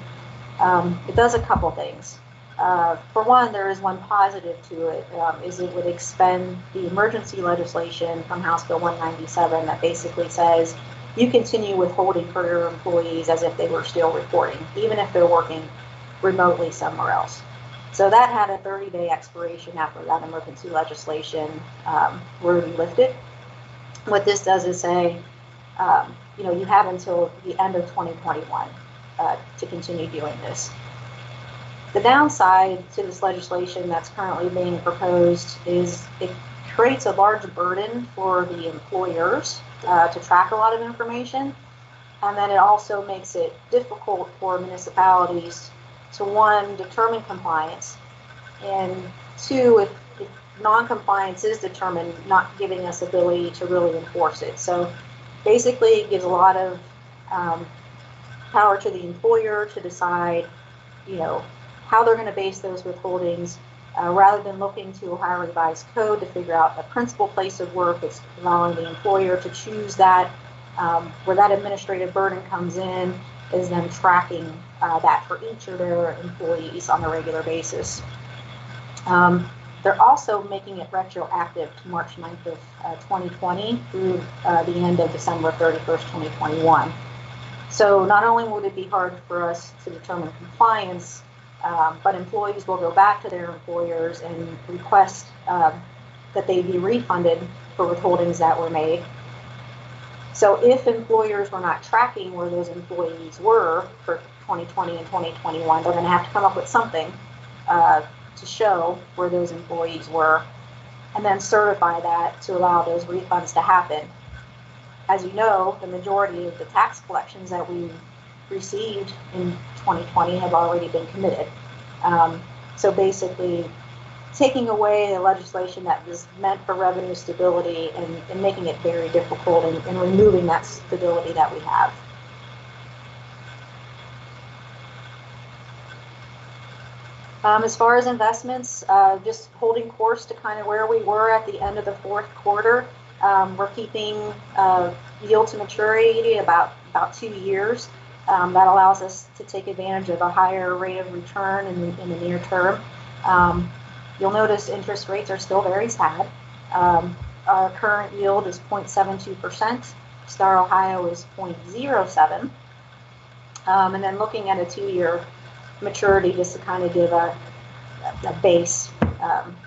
It does a couple things. For one, there is one positive to it, is it would expend the emergency legislation from House Bill 197 that basically says you continue withholding for your employees as if they were still reporting, even if they're working remotely somewhere else. So that had a 30-day expiration after that emergency legislation were lifted. What this does is say, you have until the end of 2021 to continue doing this. The downside to this legislation that's currently being proposed is it creates a large burden for the employers to track a lot of information, and then it also makes it difficult for municipalities to, one, determine compliance, and two, if non-compliance is determined, not giving us ability to really enforce it. So basically it gives a lot of power to the employer to decide, how they're going to base those withholdings, rather than looking to Ohio Revised Code to figure out a principal place of work. It's allowing the employer to choose that. Where that administrative burden comes in is them tracking that for each of their employees on a regular basis. They're also making it retroactive to March 9th of 2020 through the end of December 31st, 2021. So not only would it be hard for us to determine compliance, but employees will go back to their employers and request that they be refunded for withholdings that were made. So if employers were not tracking where those employees were for 2020 and 2021, they're going to have to come up with something to show where those employees were, and then certify that to allow those refunds to happen. As you know, the majority of the tax collections that we received in 2020 have already been committed. So basically, taking away the legislation that was meant for revenue stability and making it very difficult and removing that stability that we have. As far as investments, just holding course to kind of where we were at the end of the fourth quarter. We're keeping yield to maturity about 2 years. That allows us to take advantage of a higher rate of return in the near term. You'll notice interest rates are still very sad. Our current yield is 0.72%. Star Ohio is 0.07. And then looking at a 2-year maturity, just to kind of give a base,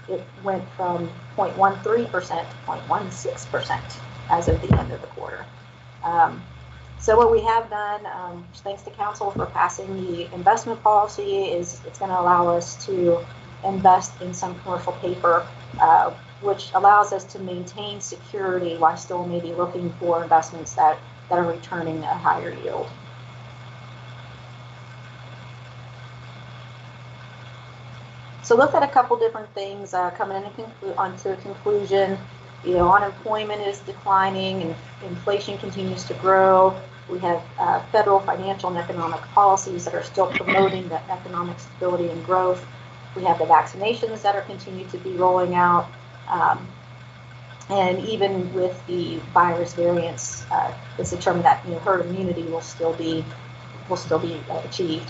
it went from 0.13% to 0.16% as of the end of the quarter. So what we have done, thanks to council for passing the investment policy, is it's going to allow us to invest in some commercial paper, which allows us to maintain security while still maybe looking for investments that are returning a higher yield. So looked at a couple different things coming onto a conclusion. You know, unemployment is declining and inflation continues to grow. We have federal financial and economic policies that are still promoting that economic stability and growth. We have the vaccinations that are continuing to be rolling out. And even with the virus variants, it's determined that herd immunity will still be achieved.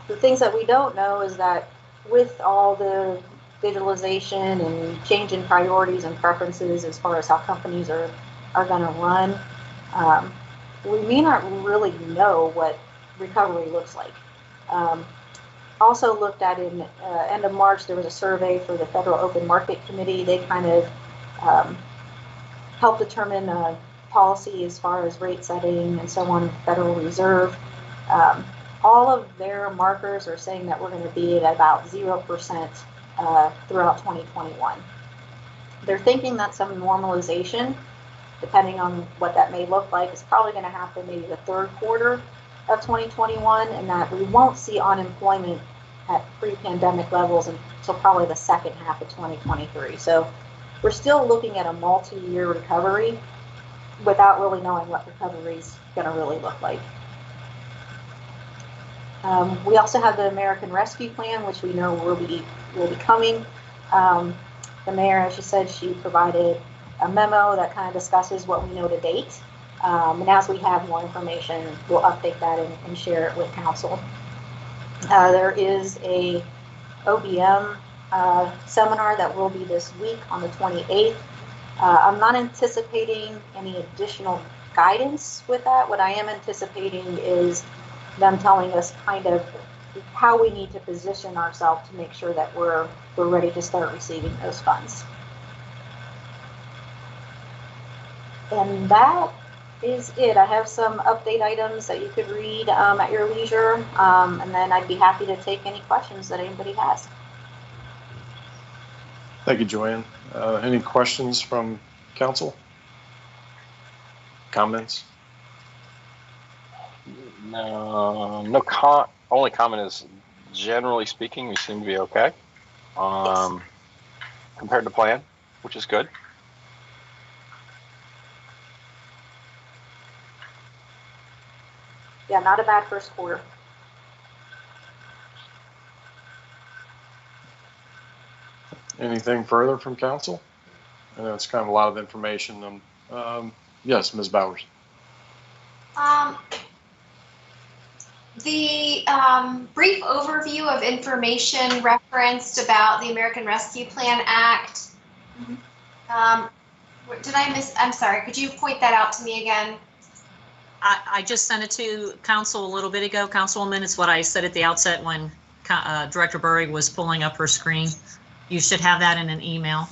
The things that we don't know is that with all the digitalization and change in priorities and preferences as far as how companies are going to run, we may not really know what recovery looks like. Also looked at in end of March, there was a survey for the Federal Open Market Committee. They kind of helped determine policy as far as rate setting and so on, Federal Reserve. All of their markers are saying that we're going to be at about 0% throughout 2021. They're thinking that some normalization, depending on what that may look like, is probably going to happen maybe the third quarter of 2021, and that we won't see unemployment at pre-pandemic levels until probably the second half of 2023. So we're still looking at a multi-year recovery without really knowing what recovery is going to really look like. We also have the American Rescue Plan, which we know will be coming. The mayor, as she said, she provided a memo that kind of discusses what we know to date. And as we have more information, we'll update that and share it with council. There is a OpM seminar that will be this week on the 28th. I'm not anticipating any additional guidance with that. What I am anticipating is them telling us kind of how we need to position ourselves to make sure that we're ready to start receiving those funds. And that is it. I have some update items that you could read at your leisure, and then I'd be happy to take any questions that anybody has. Thank you, Joanne. Any questions from council? Comments? No, only comment is, generally speaking, we seem to be okay. Yes. Compared to plan, which is good. Yeah, not a bad first quarter. Anything further from council? I know it's kind of a lot of information. Yes, Ms. Bowers. The brief overview of information referenced about the American Rescue Plan Act. Did I miss? I'm sorry. Could you point that out to me again? I just sent it to council a little bit ago. Councilwoman, it's what I said at the outset when Director Burrig was pulling up her screen. You should have that in an email.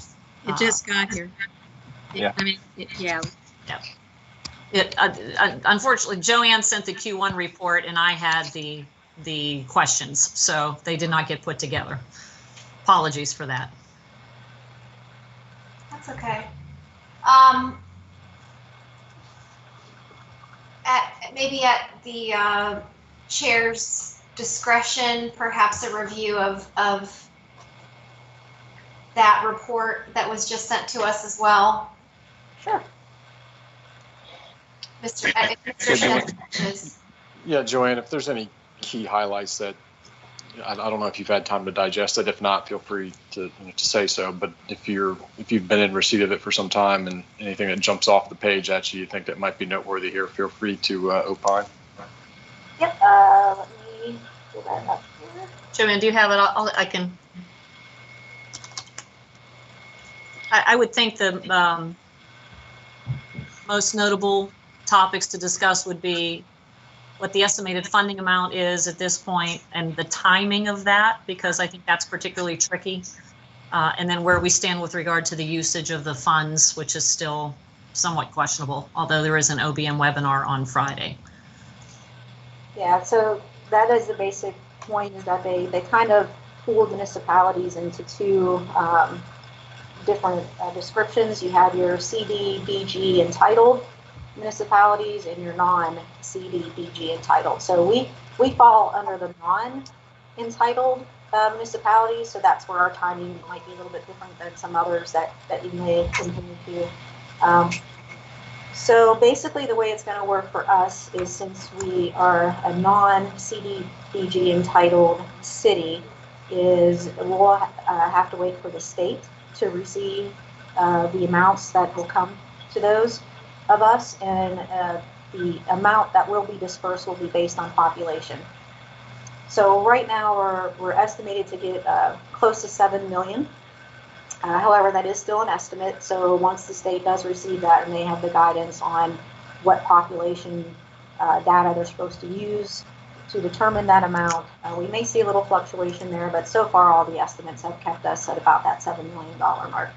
It just got here. Yeah. I mean, yeah. Unfortunately, Joanne sent the Q1 report and I had the questions, so they did not get put together. Apologies for that. That's okay. Maybe at the chair's discretion, perhaps a review of that report that was just sent to us as well? Sure. Mr. Shenton. Yeah, Joanne, if there's any key highlights that, I don't know if you've had time to digest it. If not, feel free to say so. But if you've been in receipt of it for some time and anything that jumps off the page at you think that might be noteworthy here, feel free to opine. Yep. Let me pull that up here. Joanne, do you have it? I would think the most notable topics to discuss would be what the estimated funding amount is at this point and the timing of that, because I think that's particularly tricky. And then where we stand with regard to the usage of the funds, which is still somewhat questionable, although there is an OBM webinar on Friday. Yeah, so that is the basic point, is that they kind of pooled municipalities into two different descriptions. You have your CD, BG entitled municipalities and your non-CD, BG entitled. So we fall under the non-entitled municipalities, so that's where our timing might be a little bit different than some others that you may continue to. So basically the way it's going to work for us is, since we are a non-CD, BG entitled city, is we'll have to wait for the state to receive the amounts that will come to those of us, and the amount that will be dispersed will be based on population. So right now we're estimated to get close to 7 million. However, that is still an estimate. So once the state does receive that and they have the guidance on what population data they're supposed to use to determine that amount, we may see a little fluctuation there, but so far all the estimates have kept us at about that $7 million mark.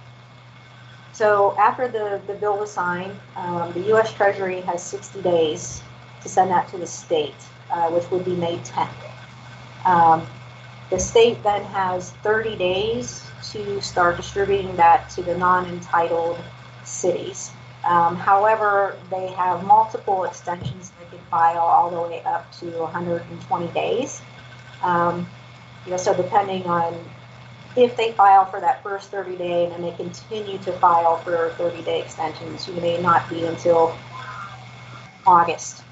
So after the bill was signed, the U.S. Treasury has 60 days to send that to the state, which would be May 10th. The state then has 30 days to start distributing that to the non-entitled cities. However, they have multiple extensions they can file all the way up to 120 days. So depending on if they file for that first 30 day and then they continue to file for 30-day extensions, you may not be until August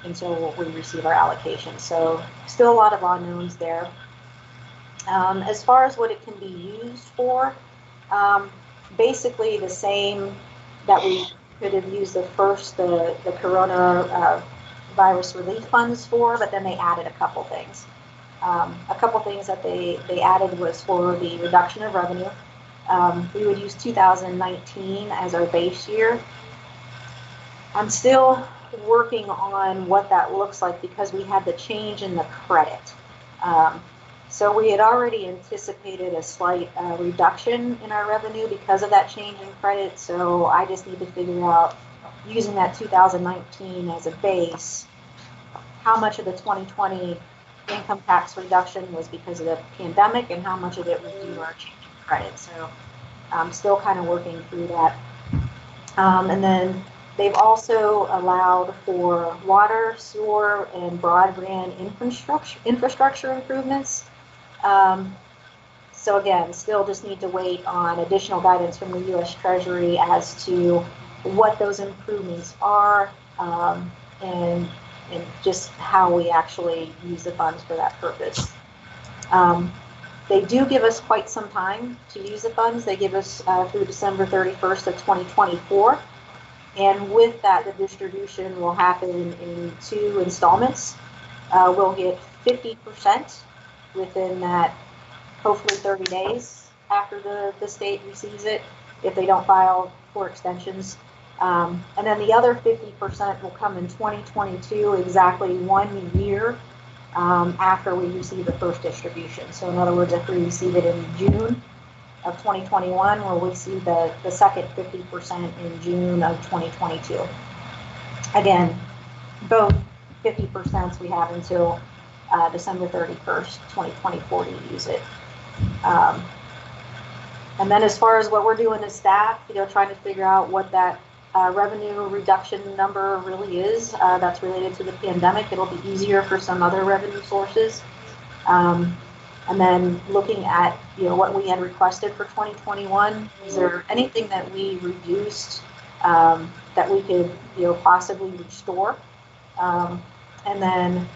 until we receive our allocation. So still a lot of unknowns there. As far as what it can be used for, basically the same that we could have used the corona virus relief funds for, but then they added a couple things. A couple things that they added was for the reduction of revenue. We would use 2019 as our base year. I'm still working on what that looks like because we had the change in the credit. So we had already anticipated a slight reduction in our revenue because of that change in credit. So I just need to figure out, using that 2019 as a base, how much of the 2020 income tax reduction was because of the pandemic and how much of it was due to our change in credit. So I'm still kind of working through that. And then they've also allowed for water, sewer, and broadband infrastructure improvements. So again, still just need to wait on additional guidance from the U.S. Treasury as to what those improvements are, and just how we actually use the funds for that purpose. They do give us quite some time to use the funds. They give us through December 31st of 2024. And with that, the distribution will happen in 2 installments. We'll get 50% within that, hopefully 30 days after the state receives it, if they don't file for extensions. And then the other 50% will come in 2022, exactly 1 year after we receive the first distribution. So in other words, if we receive it in June of 2021, we'll receive the second 50% in June of 2022. Again, both 50% we have until December 31st, 2024 to use it. And then as far as what we're doing as staff, trying to figure out what that revenue reduction number really is that's related to the pandemic. It'll be easier for some other revenue sources. And then looking at what we had requested for 2021. Is there anything that we reduced that we could, possibly restore? And then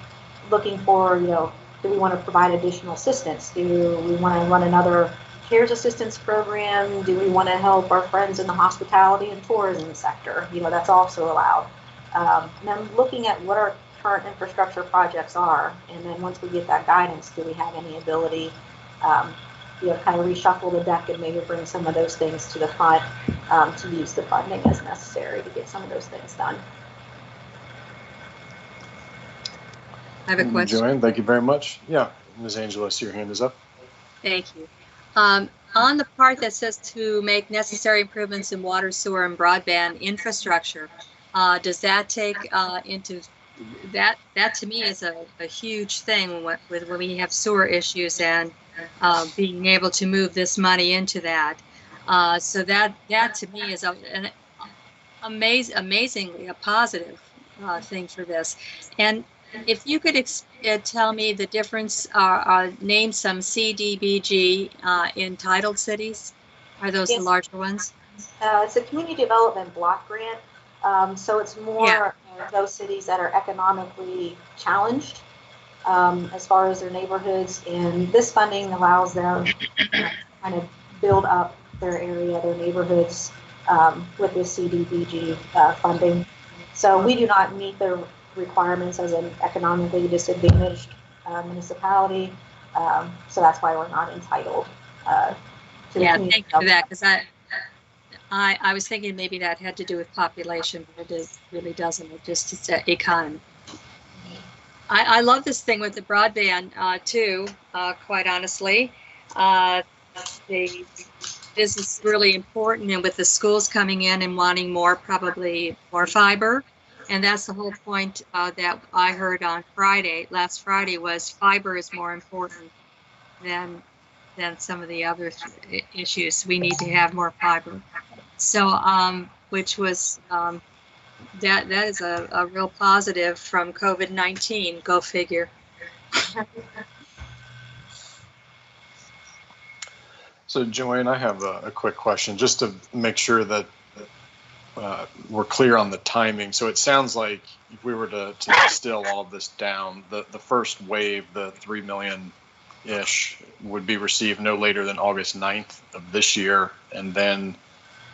looking for, do we want to provide additional assistance? Do we want to run another CARES assistance program? Do we want to help our friends in the hospitality and tourism sector? That's also allowed. And then looking at what our current infrastructure projects are, and then once we get that guidance, do we have any ability, kind of reshuffle the deck and maybe bring some of those things to the front to use the funding as necessary to get some of those things done. I have a question. Joanne, thank you very much. Yeah, Ms. Angeles, your hand is up. Thank you. On the part that says to make necessary improvements in water, sewer, and broadband infrastructure, does that take into that to me is a huge thing when we have sewer issues and being able to move this money into that. So that to me is an amazingly a positive thing for this. And if you could tell me the difference, name some CDBG entitled cities. Are those the larger ones? It's a community development block grant. So it's more those cities that are economically challenged as far as their neighborhoods. And this funding allows them to kind of build up their area, their neighborhoods with this CDBG funding. So we do not meet the requirements as an economically disadvantaged municipality, so that's why we're not entitled to the thank you for that, because I was thinking maybe that had to do with population, but it really doesn't. It's economy. I love this thing with the broadband too, quite honestly. This is really important, and with the schools coming in and wanting probably more fiber. And that's the whole point that I heard on last Friday was fiber is more important than some of the other issues. We need to have more fiber. So, which was, that is a real positive from COVID-19, go figure. So Joanne, I have a quick question just to make sure that we're clear on the timing. So it sounds like if we were to distill all of this down, the first wave, the 3 million-ish, would be received no later than August 9th of this year. And then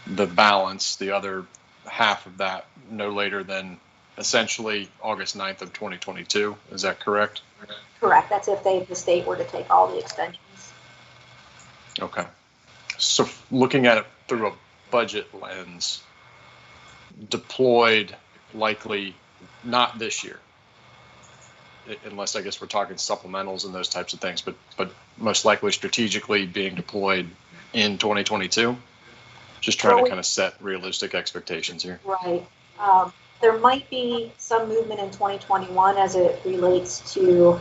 the balance, the other half of that, no later than essentially August 9th of 2022. Is that correct? Correct. That's if the state were to take all the extensions. Okay. So looking at it through a budget lens, deployed likely not this year, unless I guess we're talking supplementals and those types of things, but most likely strategically being deployed in 2022. Just trying to kind of set realistic expectations here. Right. There might be some movement in 2021 as it relates to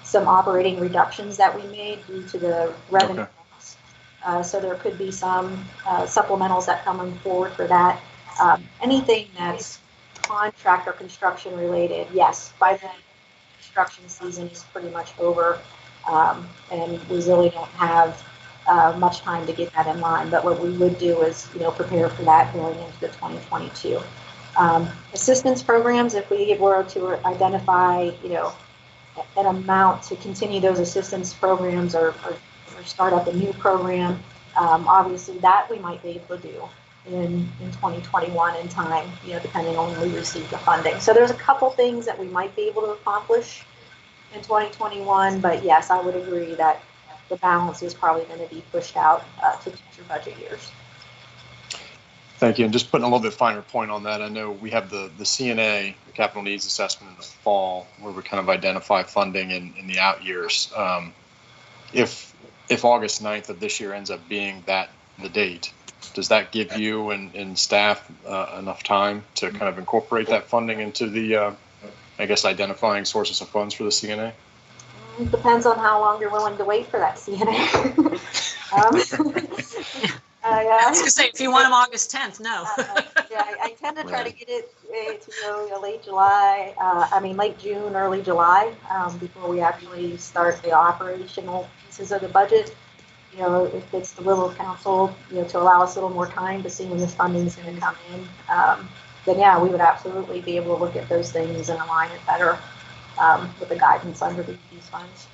some operating reductions that we made due to the revenue loss. So there could be some supplementals that come forward for that. Anything that's contract or construction related, yes, by then construction season is pretty much over, and we really don't have much time to get that in line. But what we would do is, prepare for that going into the 2022 assistance programs. If we were to identify, an amount to continue those assistance programs or start up a new program, obviously that we might be able to do in 2021 in time, depending on when we receive the funding. So there's a couple things that we might be able to accomplish in 2021, but yes, I would agree that the balance is probably going to be pushed out to future budget years. Thank you. And just putting a little bit finer point on that, I know we have the CNA, the capital needs assessment in the fall, where we kind of identify funding in the out years. If August 9th of this year ends up being the date, does that give you and staff enough time to kind of incorporate that funding into the, identifying sources of funds for the CNA? It depends on how long you're willing to wait for that CNA. I was going to say, if you want them August 10th, no. I tend to try to get it to go late July, late June, early July, before we actually start the operational pieces of the budget. you know, if it's the will of council, you know, to allow us a little more time to see when this funding is going to come in, then yeah, we would absolutely be able to look at those things and align it better with the guidance under these funds.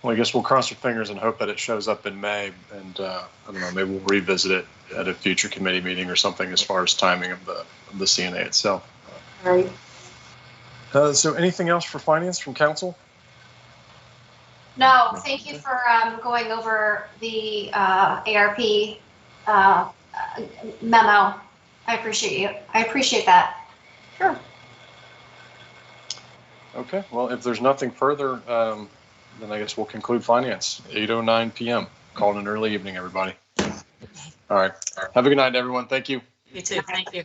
Well, I guess we'll cross our fingers and hope that it shows up in May, and I don't know, maybe we'll revisit it at a future committee meeting or something as far as timing of the CNA itself. Right. So anything else for finance from council? No, thank you for going over the ARP memo. I appreciate you. I appreciate that. Sure. Okay, well, if there's nothing further, then I guess we'll conclude finance. 8:09 p.m. Call it an early evening, everybody. All right. Have a good night, everyone. Thank you. You too. Thank you.